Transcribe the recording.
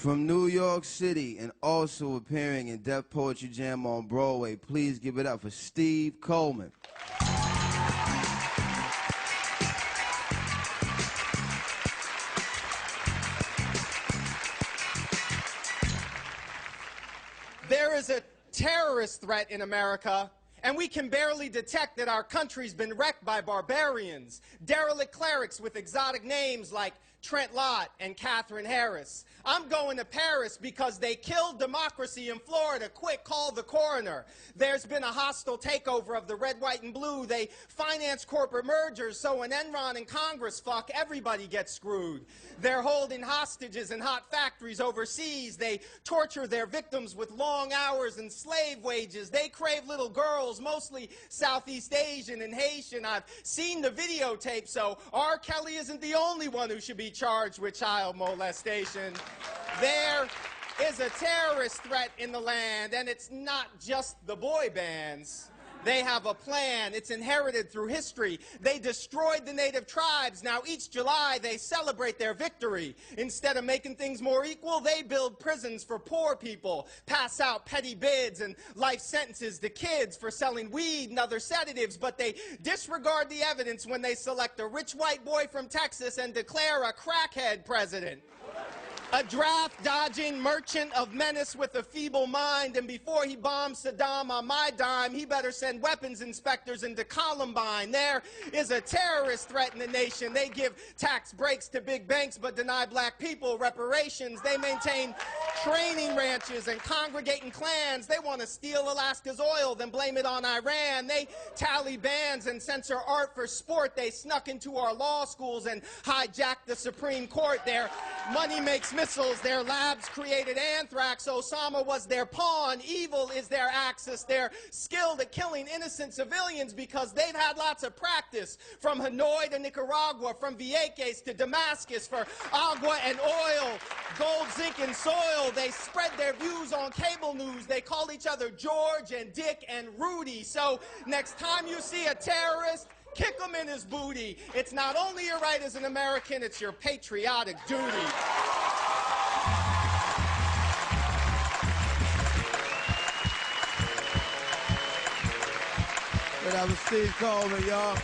From New York City and also appearing in Def Poetry Jam on Broadway, please give it up for Steve Coleman. There is a terrorist threat in America, and we can barely detect that our country's been wrecked by barbarians, derelict clerics with exotic names like Trent Lott and Catherine Harris. I'm going to Paris because they killed democracy in Florida. Quick, call the coroner. There's been a hostile takeover of the red, white, and blue. They finance corporate mergers, so when Enron and Congress fuck, everybody gets screwed. They're holding hostages in hot factories overseas. They torture their victims with long hours and slave wages. They crave little girls, mostly Southeast Asian and Haitian. I've seen the videotape, so R. Kelly isn't the only one who should be charged with child molestation. There is a terrorist threat in the land, and it's not just the boy bands. They have a plan. It's inherited through history. They destroyed the native tribes. Now, each July, they celebrate their victory. Instead of making things more equal, they build prisons for poor people, pass out petty bids and life sentences to kids for selling weed and other sedatives, but they disregard the evidence when they select a rich white boy from Texas and declare a crackhead president. A draft-dodging merchant of menace with a feeble mind, and before he bombs Saddam on my dime, he better send weapons inspectors into Columbine. There is a terrorist threat in the nation. They give tax breaks to big banks but deny black people reparations. They maintain training ranches and congregating clans. They want to steal Alaska's oil, then blame it on Iran. They tally bans and censor art for sport. They snuck into our law schools and hijacked the Supreme Court. Their money makes missiles. Their labs created anthrax. Osama was their pawn. Evil is their axis. They're skilled at killing innocent civilians because they've had lots of practice. From Hanoi to Nicaragua, from Vieques to Damascus, for agua and oil, gold, zinc, and soil. They spread their views on cable news. They call each other George and Dick and Rudy. So next time you see a terrorist, kick him in his booty. It's not only your right as an American, it's your patriotic duty. That was Steve Coleman, y'all.